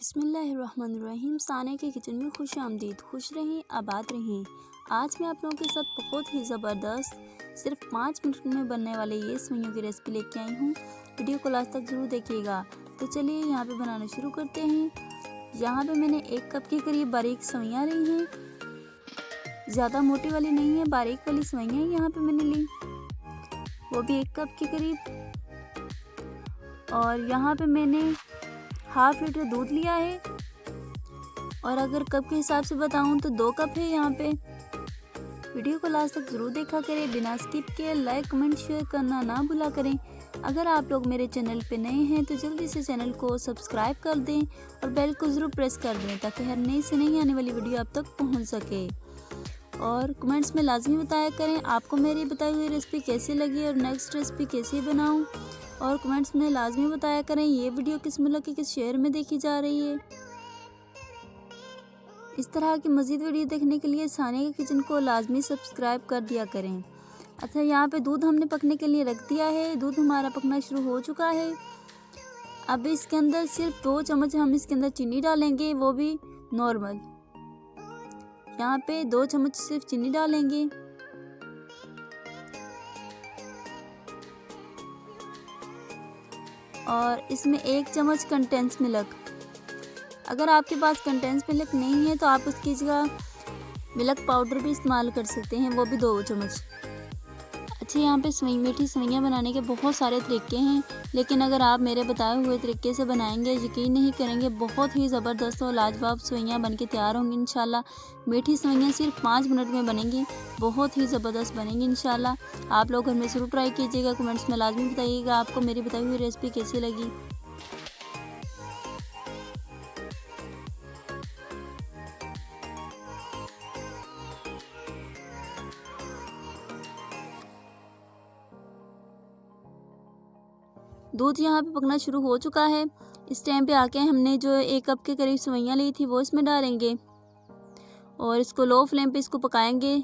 बिस्मिल्लाहिर्रहमानिर्रहीम। सानिया के किचन में खुश आमदीद। खुश रहें, आबाद रहें। आज मैं आप लोगों के साथ बहुत ही ज़बरदस्त सिर्फ 5 मिनट में बनने वाले ये सेवइयों की रेसिपी लेके आई हूँ। वीडियो को लास्ट तक ज़रूर देखिएगा। तो चलिए यहाँ पे बनाना शुरू करते हैं। यहाँ पे मैंने 1 कप के करीब बारीक सेवइयाँ ली हैं। ज़्यादा मोटी वाली नहीं है, बारीक वाली सेवइयाँ यहाँ पे मैंने ली, वो भी 1 कप के करीब। और यहाँ पे मैंने ½ लीटर दूध लिया है, और अगर कप के हिसाब से बताऊं तो 2 कप है यहाँ पे। वीडियो को लास्ट तक ज़रूर देखा करें, बिना स्किप किए लाइक कमेंट शेयर करना ना भूला करें। अगर आप लोग मेरे चैनल पे नए हैं तो जल्दी से चैनल को सब्सक्राइब कर दें और बेल को ज़रूर प्रेस कर दें ताकि हर नई से नई आने वाली वीडियो आप तक पहुँच सके। और कमेंट्स में लाजमी बताया करें आपको मेरी बताई हुई रेसिपी कैसी लगी और नेक्स्ट रेसिपी कैसे बनाऊँ। और कमेंट्स में लाजमी बताया करें ये वीडियो किस मुल्क के किस शहर में देखी जा रही है। इस तरह की मज़ीद वीडियो देखने के लिए सानिया के किचन को लाजमी सब्सक्राइब कर दिया करें। अच्छा, यहाँ पे दूध हमने पकने के लिए रख दिया है। दूध हमारा पकना शुरू हो चुका है। अब इसके अंदर सिर्फ 2 चम्मच हम इसके अंदर चीनी डालेंगे, वो भी नॉर्मल। यहाँ पे 2 चम्मच सिर्फ चीनी डालेंगे। और इसमें 1 चम्मच कंडेंस मिल्क। अगर आपके पास कंडेंस मिल्क नहीं है तो आप उसकी जगह मिल्क पाउडर भी इस्तेमाल कर सकते हैं, वो भी 2 चम्मच। अच्छा, यहाँ पे मीठी सेवइयाँ बनाने के बहुत सारे तरीके हैं, लेकिन अगर आप मेरे बताए हुए तरीके से बनाएंगे यकीन नहीं करेंगे बहुत ही ज़बरदस्त और लाजवाब सेवइयाँ बन के तैयार होंगी इंशाल्लाह। मीठी सेवइयाँ सिर्फ 5 मिनट में बनेंगी, बहुत ही ज़बरदस्त बनेंगी इंशाल्लाह। आप लोग घर में ज़रूर ट्राई कीजिएगा। कमेंट्स में लाजमी बताइएगा आपको मेरी बताई हुई रेसिपी कैसी लगी। दूध यहाँ पे पकना शुरू हो चुका है। इस टाइम पे आके हमने जो 1 कप के करीब सेवइयाँ ली थी वो इसमें डालेंगे और इसको लो फ्लेम पे इसको पकाएंगे।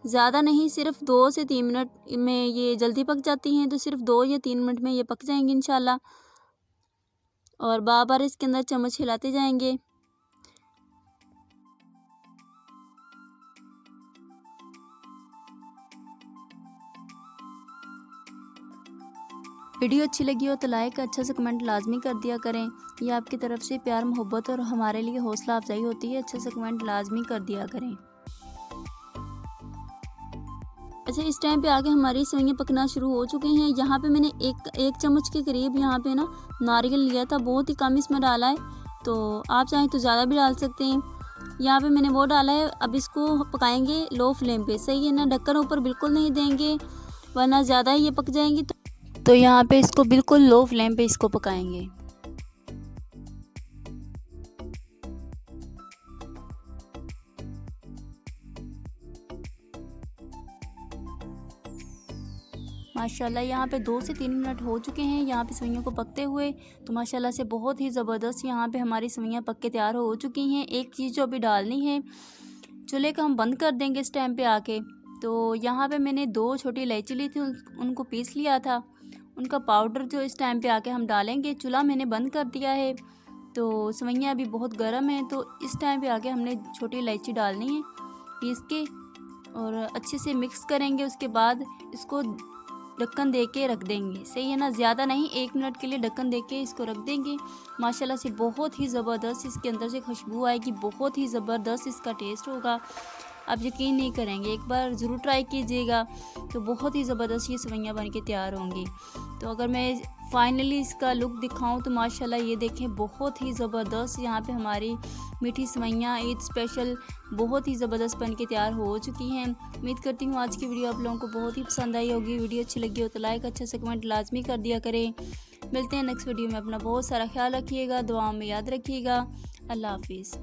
ज़्यादा नहीं, सिर्फ 2 से 3 मिनट में ये जल्दी पक जाती हैं, तो सिर्फ 2 या 3 मिनट में ये पक जाएंगी इंशाल्लाह। और बार बार इसके अंदर चम्मच हिलाते जाएंगे। वीडियो अच्छी लगी हो तो लाइक, अच्छा से कमेंट लाजमी कर दिया करें। ये आपकी तरफ से प्यार मोहब्बत और हमारे लिए हौसला अफजाई होती है। अच्छा से कमेंट लाजमी कर दिया करें। अच्छा, इस टाइम पे आगे हमारी सेवइयाँ पकना शुरू हो चुकी हैं। यहाँ पे मैंने एक चम्मच के करीब यहाँ पे ना नारियल लिया था, बहुत ही कम इसमें डाला है, तो आप चाहें तो ज़्यादा भी डाल सकते हैं। यहाँ पे मैंने वो डाला है। अब इसको पकाएंगे लो फ्लेम पे, सही है ना। ढक्कन ऊपर बिल्कुल नहीं देंगे वरना ज़्यादा ही ये पक जाएंगी। तो यहाँ पे इसको बिल्कुल लो फ्लेम पे इसको पकाएंगे। माशाल्लाह यहाँ पे 2 से 3 मिनट हो चुके हैं यहाँ पे सेवइयों को पकते हुए। तो माशाल्लाह से बहुत ही ज़बरदस्त यहाँ पे हमारी सेवइयाँ पक के तैयार हो चुकी हैं। एक चीज़ जो अभी डालनी है, चूल्हे का हम बंद कर देंगे इस टाइम पे आके। तो यहाँ पे मैंने 2 छोटी इलायची ली थी, उनको पीस लिया था। उनका पाउडर जो इस टाइम पे आके हम डालेंगे। चूल्हा मैंने बंद कर दिया है। तो सेवइयाँ अभी बहुत गर्म है, तो इस टाइम पे आके हमने छोटी इलायची डालनी है पीस के, और अच्छे से मिक्स करेंगे। उसके बाद इसको ढक्कन दे के रख देंगे, सही है ना। ज़्यादा नहीं, 1 मिनट के लिए ढक्कन दे के इसको रख देंगे। माशाल्लाह से बहुत ही ज़बरदस्त इसके अंदर से खुशबू आएगी, बहुत ही ज़बरदस्त इसका टेस्ट होगा। आप यकीन नहीं करेंगे, एक बार ज़रूर ट्राई कीजिएगा। तो बहुत ही ज़बरदस्त ये सेवइयाँ बन के तैयार होंगी। तो अगर मैं फाइनली इसका लुक दिखाऊं तो माशाल्लाह ये देखें बहुत ही ज़बरदस्त यहाँ पे हमारी मीठी सेवइयाँ ईद स्पेशल बहुत ही ज़बरदस्त बन के तैयार हो चुकी हैं। उम्मीद करती हूँ आज की वीडियो आप लोगों को बहुत ही पसंद आई होगी। वीडियो अच्छी लगी हो तो लाइक, अच्छा से कमेंट लाजमी कर दिया करें। मिलते हैं नेक्स्ट वीडियो में। अपना बहुत सारा ख्याल रखिएगा, दुआओं में याद रखिएगा। अल्लाह हाफिज़।